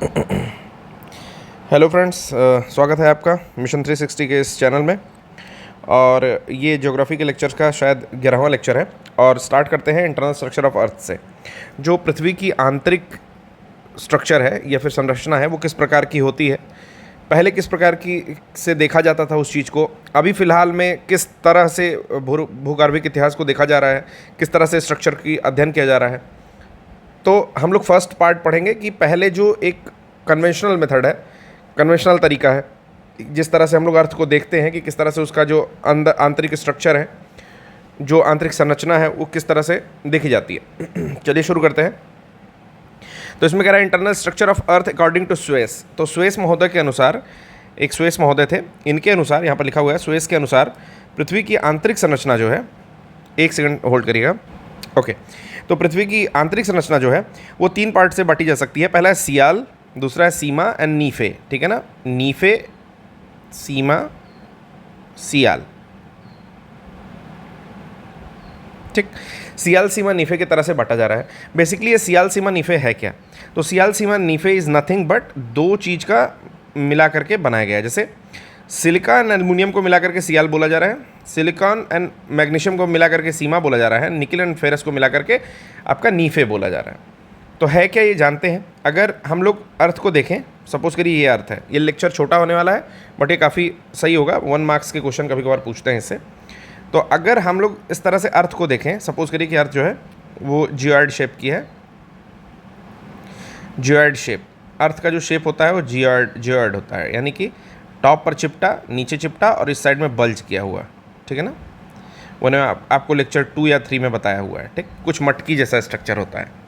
Hello friends, स्वागत है आपका मिशन 360 के इस चैनल में। और ये ज्योग्राफी के लेक्चर्स का शायद 11वां लेक्चर है। और स्टार्ट करते हैं इंटरनल स्ट्रक्चर ऑफ अर्थ से। जो पृथ्वी की आंतरिक स्ट्रक्चर है या फिर संरचना है वो किस प्रकार की होती है, पहले किस प्रकार की से देखा जाता था उस चीज़ को, अभी फ़िलहाल में किस तरह से भूगर्भिक इतिहास को देखा जा रहा है, किस तरह से स्ट्रक्चर की अध्ययन किया जा रहा है। तो हम लोग फर्स्ट पार्ट पढ़ेंगे कि पहले जो एक कन्वेंशनल मेथड है, कन्वेंशनल तरीका है, जिस तरह से हम लोग अर्थ को देखते हैं कि किस तरह से उसका जो अंदर आंतरिक स्ट्रक्चर है, जो आंतरिक संरचना है, वो किस तरह से देखी जाती है। चलिए शुरू करते हैं। तो इसमें कह रहा है internal structure of earth according to Suess. तो स्वेस महोदय के अनुसार, एक स्वेस महोदय थे, इनके अनुसार यहाँ पर लिखा हुआ है स्वेस के अनुसार पृथ्वी की आंतरिक संरचना जो है, एक सेकंड होल्ड करिएगा। ओके, तो पृथ्वी की आंतरिक संरचना जो है वो 3 पार्ट से बांटी जा सकती है। पहला है सियाल, दूसरा है सीमा एंड नीफे। ठीक है ना, नीफे, सीमा, सियाल। ठीक, सियाल, सीमा, नीफे की तरह से बांटा जा रहा है। बेसिकली ये सियाल, सीमा, नीफे है क्या? तो सियाल, सीमा, नीफे इज़ नथिंग बट दो चीज़ का मिला करके बनाया गया है। जैसे सिलिकॉन एंड एल्युमिनियम को मिला करके सियाल बोला जा रहा है, सिलिकॉन एंड मैग्नीशियम को मिला करके सीमा बोला जा रहा है, निकल एंड फेरस को मिला करके आपका नीफे बोला जा रहा है। तो है क्या, ये जानते हैं। अगर हम लोग अर्थ को देखें, सपोज करिए ये अर्थ है, ये लेक्चर छोटा होने वाला है बट ये काफ़ी सही होगा, 1 मार्क्स के क्वेश्चन कभी कभार पूछते हैं इससे। तो अगर हम लोग इस तरह से अर्थ को देखें, सपोज करिए कि अर्थ जो है वो जियोइड शेप की है। जियोइड शेप, अर्थ का जो शेप होता है वो जियोइड होता है, यानी कि टॉप पर चिपटा, नीचे चिपटा और इस साइड में बल्ज किया हुआ। ठीक है ना, वो आपको लेक्चर 2 या 3 में बताया हुआ है। ठीक, कुछ मटकी जैसा स्ट्रक्चर होता है।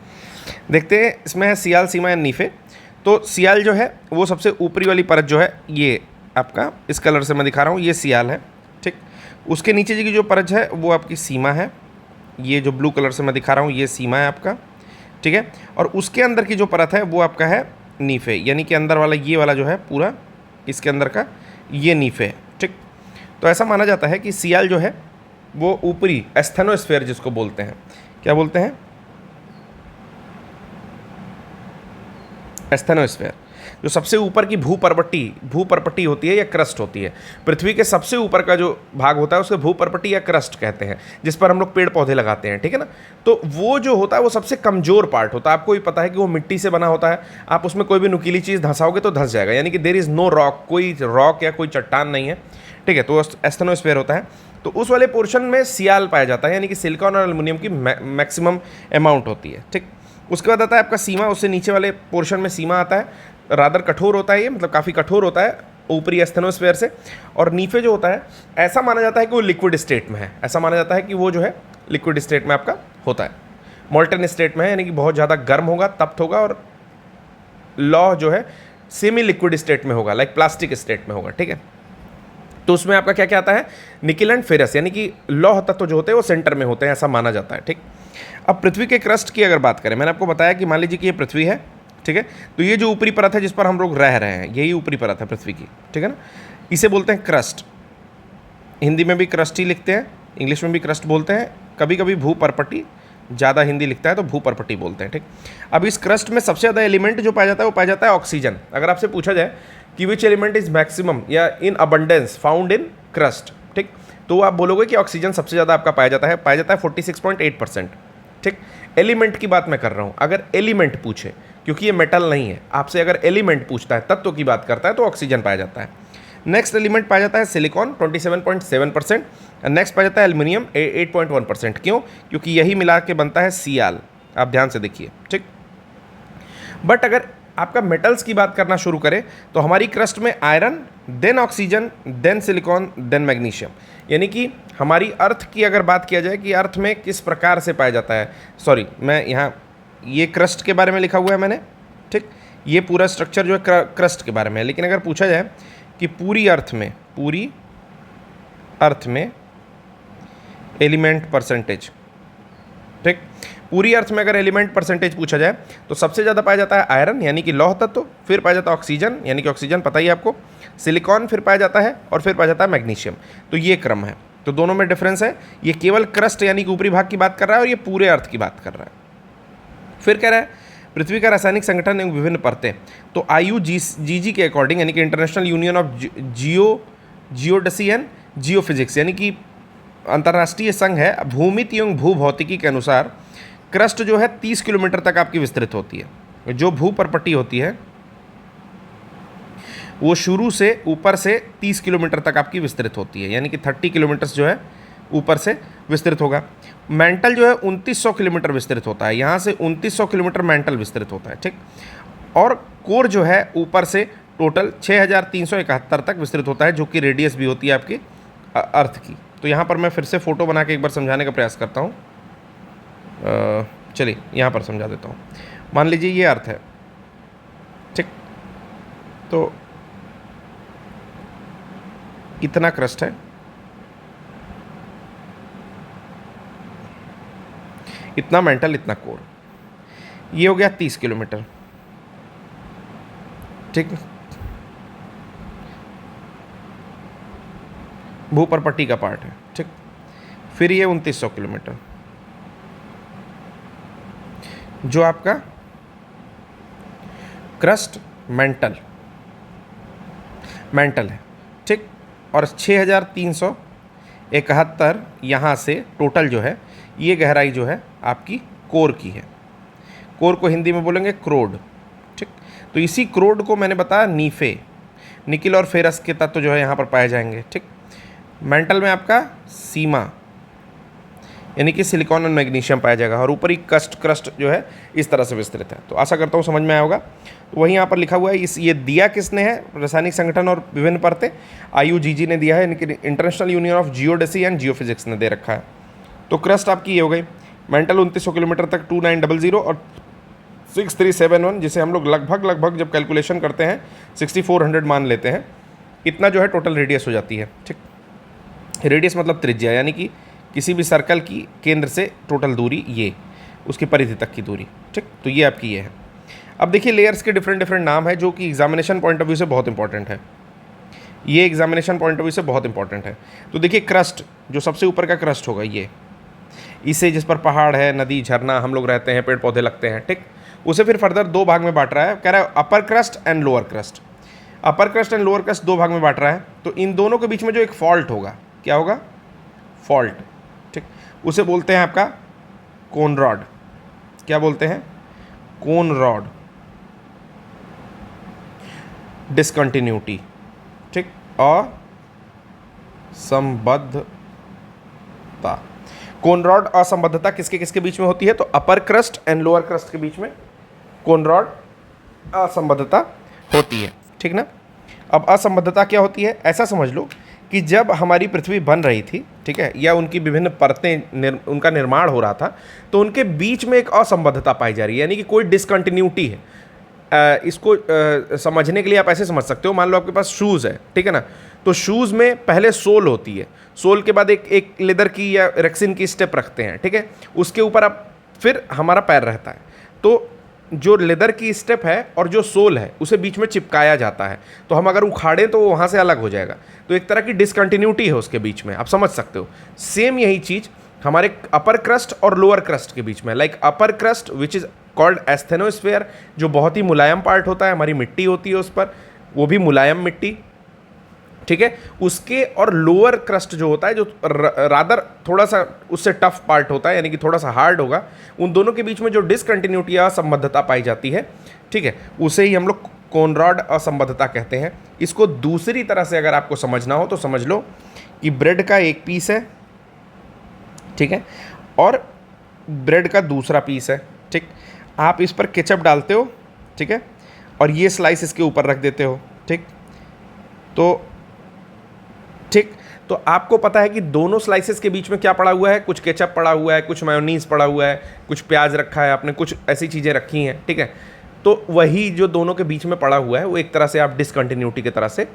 देखते हैं, इसमें है सियाल, सीमा या नीफे। तो सियाल जो है वो सबसे ऊपरी वाली परत जो है, ये आपका इस कलर से मैं दिखा रहा हूँ, ये सियाल है। ठीक, उसके नीचे की जो परत है वो आपकी सीमा है। ये जो ब्लू कलर से मैं दिखा रहा हूँ ये सीमा है आपका। ठीक है, और उसके अंदर की जो परत है वो आपका है नीफे, यानी कि अंदर वाला ये वाला जो है पूरा इसके अंदर का ये नीफे है। ठीक, तो ऐसा माना जाता है कि सियाल जो है वो ऊपरी एस्थेनोस्फीयर जिसको बोलते हैं, क्या बोलते हैं, एस्थेनोस्फीयर, जो सबसे ऊपर की भूपर्पट्टी होती है या क्रस्ट होती है। पृथ्वी के सबसे ऊपर का जो भाग होता है उसे भूपर्पट्टी या क्रस्ट कहते हैं, जिस पर हम लोग पेड़ पौधे लगाते हैं। ठीक है ना, तो वो जो होता है वो सबसे कमज़ोर पार्ट होता है। आपको भी पता है कि वो मिट्टी से बना होता है, आप उसमें कोई भी नुकीली चीज़ धंसाओगे तो धंस जाएगा, यानी कि देयर इज़ नो रॉक, कोई रॉक या कोई चट्टान नहीं है। ठीक है, तो एस्थेनोस्फीयर होता है। तो उस वाले पोर्शन में सियाल पाया जाता है, यानी कि सिलिकॉन और एल्युमिनियम की मैक्सिमम अमाउंट होती है। ठीक, उसके बाद आता है आपका सीमा, उससे नीचे वाले पोर्शन में सीमा आता है, रादर कठोर होता है ये, मतलब काफ़ी कठोर होता है ऊपरी एस्थेनोस्फीयर से। और नीफे जो होता है, ऐसा माना जाता है कि वो लिक्विड स्टेट में है, ऐसा माना जाता है कि वो जो है लिक्विड स्टेट में आपका होता है, मोल्टन स्टेट में है, यानी कि बहुत ज़्यादा गर्म होगा, तप्त होगा, और लौह जो है सेमी लिक्विड स्टेट में होगा, लाइक प्लास्टिक स्टेट में होगा। ठीक है, तो उसमें आपका क्या क्या आता है, निकल एंड फेरस, यानी कि लौह तत्व जो होते हैं वो सेंटर में होते हैं, ऐसा माना जाता है। ठीक, अब पृथ्वी के क्रस्ट की अगर बात करें, मैंने आपको बताया कि मान लीजिए कि ये पृथ्वी है। ठीक है, तो ये जो ऊपरी परत है जिस पर हम लोग रह रहे हैं, यही ऊपरी परत है पृथ्वी की। ठीक है ना, इसे बोलते हैं क्रस्ट। हिंदी में भी क्रस्ट ही लिखते हैं, इंग्लिश में भी क्रस्ट बोलते हैं, कभी कभी भूपर्पट्टी, ज़्यादा हिंदी लिखता है तो भूपर्पट्टी बोलते हैं। ठीक, अब इस क्रस्ट में सबसे ज़्यादा एलिमेंट जो पाया जाता है वो पाया जाता है ऑक्सीजन। अगर आपसे पूछा जाए कि विच एलिमेंट इज मैक्सिमम या in abundance found in crust, ठीक, तो आप बोलोगे कि ऑक्सीजन सबसे ज़्यादा आपका पाया जाता है 46.8%। ठीक, एलिमेंट की बात मैं कर रहा हूँ। अगर एलिमेंट पूछे, क्योंकि ये मेटल नहीं है, आपसे अगर एलिमेंट पूछता है, तत्व की बात करता है, तो ऑक्सीजन पाया जाता है। नेक्स्ट एलिमेंट पाया जाता है सिलिकॉन 27.7%, नेक्स्ट पाया जाता है एल्युमिनियम 8.1%। क्यों? क्योंकि यही मिला के बनता है सियाल, आप ध्यान से देखिए। ठीक, बट अगर आपका मेटल्स की बात करना शुरू करें तो हमारी क्रस्ट में iron, then oxygen, then silicon, then magnesium, यानी कि हमारी अर्थ की अगर बात किया जाए कि अर्थ में किस प्रकार से पाया जाता है, सॉरी मैं यहाँ ये क्रस्ट के बारे में लिखा हुआ है मैंने। ठीक, ये पूरा स्ट्रक्चर जो है क्रस्ट के बारे में है, लेकिन अगर पूछा जाए कि पूरी अर्थ में एलिमेंट परसेंटेज, ठीक, पूरी अर्थ में अगर एलिमेंट परसेंटेज पूछा जाए तो सबसे ज़्यादा पाया जाता है आयरन, यानी कि लौह तत्व, फिर पाया जाता है ऑक्सीजन, यानी कि ऑक्सीजन पता ही है आपको, सिलिकॉन फिर पाया जाता है, और फिर पाया जाता है मैग्नीशियम। तो ये क्रम है, तो दोनों में डिफरेंस है। ये केवल क्रस्ट यानी कि ऊपरी भाग की बात कर रहा है और ये पूरे अर्थ की बात कर रहा है। फिर कह रहा है पृथ्वी का रासायनिक संगठन एवं विभिन्न परतें, तो IUGG के अकॉर्डिंग, यानी कि International Union of Geodesy and Geophysics, यानी कि अंतर्राष्ट्रीय संघ है भूमिति एवं भूभौतिकी के अनुसार क्रस्ट जो है 30 किलोमीटर तक आपकी विस्तृत होती है। जो भूपरपट्टी होती है वो शुरू से ऊपर से 30 किलोमीटर तक आपकी विस्तृत होती है, यानी कि 30 किलोमीटर जो है ऊपर से विस्तृत होगा। मेंटल जो है 2900 किलोमीटर विस्तृत होता है, यहाँ से 2900 किलोमीटर मेंटल विस्तृत होता है, ठीक। और कोर जो है ऊपर से टोटल 6371 तक विस्तृत होता है, जो कि रेडियस भी होती है आपकी अर्थ की। तो यहाँ पर मैं फिर से फ़ोटो बना के एक बार समझाने का प्रयास करता हूँ। चलिए यहाँ पर समझा देता हूँ। मान लीजिए ये अर्थ है, ठीक, तो इतना क्रस्ट है, इतना मेंटल, इतना कोर, ये हो गया 30 किलोमीटर, ठीक। भूपरपट्टी का पार्ट है, ठीक। फिर ये 2900 किलोमीटर जो आपका क्रस्ट मेंटल है, ठीक। और 6371 यहाँ से टोटल जो है ये गहराई जो है आपकी कोर की है। कोर को हिंदी में बोलेंगे क्रोड, ठीक। तो इसी क्रोड को मैंने बताया नीफे, निकिल और फेरस के तत्व जो है यहाँ पर पाए जाएंगे, ठीक। मेंटल में आपका सीमा, यानी कि सिलिकॉन और मैग्नीशियम पाया जाएगा, और ऊपरी क्रस्ट जो है इस तरह से विस्तृत है। तो आशा करता हूँ समझ में आया होगा। तो वही यहाँ पर लिखा हुआ है, ये दिया किसने है, रासायनिक संगठन और विभिन्न परतें IUGG ने दिया है, यानी कि International Union of geodesy and geophysics ने दे रखा है। तो क्रस्ट आपकी ये हो गई, मेंटल 2900 किलोमीटर तक 2900 और 6371, जिसे हम लोग लगभग जब कैलकुलेशन करते हैं 6400 मान लेते हैं, इतना जो है टोटल रेडियस हो जाती है, ठीक। रेडियस मतलब त्रिज्या, यानी कि किसी भी सर्कल की केंद्र से टोटल दूरी, ये उसकी परिधि तक की दूरी, ठीक। तो ये आपकी ये है। अब देखिए लेयर्स के डिफरेंट नाम है, जो कि एग्जामिनेशन पॉइंट ऑफ व्यू से बहुत इंपॉर्टेंट है। ये एग्जामिनेशन पॉइंट ऑफ व्यू से बहुत इंपॉर्टेंट है। तो देखिए क्रस्ट, जो सबसे ऊपर का क्रस्ट होगा ये, इसे जिस पर पहाड़ है, नदी, झरना, हम लोग रहते हैं, पेड़ पौधे लगते हैं, ठीक, उसे फिर फर्दर दो भाग में बांट रहा है। कह रहा है upper crust and lower crust. Upper crust and lower crust दो भाग में बांट रहा है। तो इन दोनों के बीच में जो एक फॉल्ट होगा, क्या होगा, फॉल्ट, ठीक, उसे बोलते हैं आपका कोन रॉड। क्या बोलते हैं, कोन रॉड, डिसकंटिन्यूटी, ठीक, और असंबद्धता। कोन रॉड असंबद्धता किसके किसके बीच में होती है, तो अपर क्रस्ट एंड लोअर क्रस्ट के बीच में कोन रॉड असंबद्धता होती है, ठीक ना। अब असंबद्धता क्या होती है, ऐसा समझ लो कि जब हमारी पृथ्वी बन रही थी, ठीक है, या उनकी विभिन्न परतें उनका निर्माण हो रहा था, तो उनके बीच में एक असंबद्धता पाई जा रही है, यानी कि कोई डिसकंटिन्यूटी है। इसको समझने के लिए आप ऐसे समझ सकते हो, मान लो आपके पास शूज़ है, ठीक है ना, तो शूज़ में पहले सोल होती है, सोल के बाद एक लेदर की या रेक्सिन की स्टेप रखते हैं, ठीक है, उसके ऊपर अब फिर हमारा पैर रहता है। तो जो लेदर की स्टेप है और जो सोल है उसे बीच में चिपकाया जाता है, तो हम अगर उखाड़ें तो वो वहाँ से अलग हो जाएगा। तो एक तरह की डिसकंटिन्यूटी है उसके बीच में, आप समझ सकते हो। सेम यही चीज़ हमारे अपर क्रस्ट और लोअर क्रस्ट के बीच में, like upper crust which is called asthenosphere, जो बहुत ही मुलायम पार्ट होता है, हमारी मिट्टी होती है उस पर, वो भी मुलायम मिट्टी, ठीक है, उसके, और लोअर क्रस्ट जो होता है, जो रादर थोड़ा सा उससे टफ पार्ट होता है, यानी कि थोड़ा सा हार्ड होगा, उन दोनों के बीच में जो डिसकंटिन्यूटी या असंबद्धता पाई जाती है, ठीक है, उसे ही हम लोग कोन रॉड असंबद्धता कहते हैं। इसको दूसरी तरह से अगर आपको समझना हो तो समझ लो कि ब्रेड का एक पीस है, ठीक है, और ब्रेड का दूसरा पीस है, ठीक, आप इस पर केचप डालते हो, ठीक है, और ये स्लाइस इसके ऊपर रख देते हो, ठीक, तो आपको पता है कि दोनों स्लाइसेस के बीच में क्या पड़ा हुआ है, कुछ केचप पड़ा हुआ है, कुछ मेयोनीज पड़ा हुआ है, कुछ प्याज रखा है आपने, कुछ ऐसी चीज़ें रखी हैं, ठीक है। तो वही जो दोनों के बीच में पड़ा हुआ है वो एक तरह से आप डिसकंटिन्यूटी की तरह से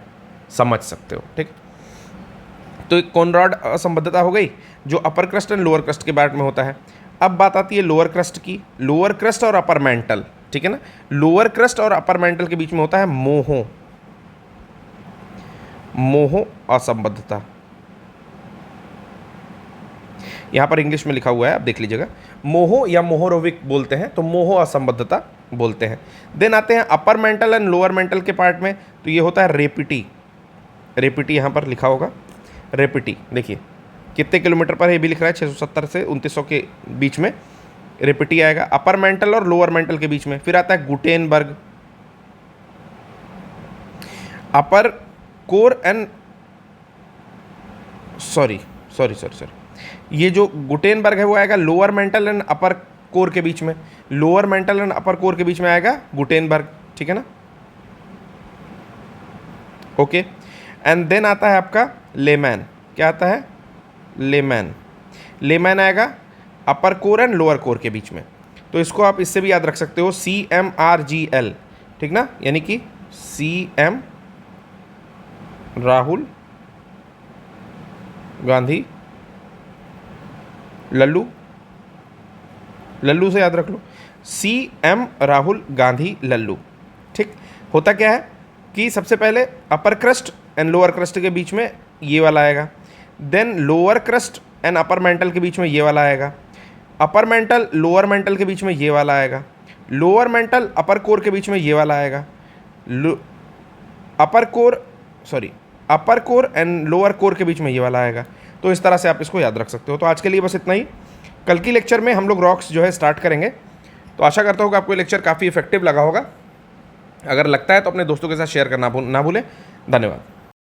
समझ सकते हो, ठीक। तो एक कोन रॉड असंबद्धता हो गई जो अपर क्रस्ट एंड लोअर क्रस्ट के बारे में होता है। अब बात आती है लोअर क्रस्ट की, लोअर क्रस्ट और अपर मेंटल, ठीक है ना। लोअर क्रस्ट और अपर मेंटल के बीच में होता है मोहो असंबद्धता। यहां पर इंग्लिश में लिखा हुआ है, आप देख लीजिएगा, मोहो या मोहोरोविक बोलते हैं, तो मोहो असंबद्धता बोलते हैं। देन आते हैं upper mantle and lower mental के पार्ट में, तो ये होता है रेपिटी। रेपिटी यहाँ पर लिखा होगा, रेपिटी देखिए कितने किलोमीटर पर है, ये भी लिख रहा है 670 से 2900 के बीच में रेपिटी आएगा, अपर मेंटल और लोअर मेंटल के बीच में। फिर आता है Gutenberg, upper core and sorry, ये जो गुटेनबर्ग है वो आएगा lower mental and upper core के बीच में, lower mental and upper core के बीच में आएगा गुटेनबर्ग, ठीक है ना, ओके। एंड देन आता है आपका लेमैन, क्या आता है, लेमैन, लेमैन आएगा अपर कोर एंड लोअर कोर के बीच में। तो इसको आप इससे भी याद रख सकते हो, CMRGL, ठीक ना, यानी कि CM राहुल गांधी लल्लू, लल्लू से याद रख लो, CM राहुल गांधी लल्लू, ठीक। होता क्या है कि सबसे पहले upper crust and lower crust के बीच में ये वाला आएगा, then lower crust and upper mantle के बीच में ये वाला आएगा, अपर मेंटल लोअर मेंटल के बीच में ये वाला आएगा, लोअर मेंटल अपर कोर के बीच में ये वाला आएगा, अपर कोर एंड लोअर कोर के बीच में ये वाला आएगा। तो इस तरह से आप इसको याद रख सकते हो। तो आज के लिए बस इतना ही। कल की लेक्चर में हम लोग रॉक्स जो है स्टार्ट करेंगे। तो आशा करता हूँ कि आपको ये लेक्चर काफ़ी इफेक्टिव लगा होगा। अगर लगता है तो अपने दोस्तों के साथ शेयर करना ना भूलें। धन्यवाद।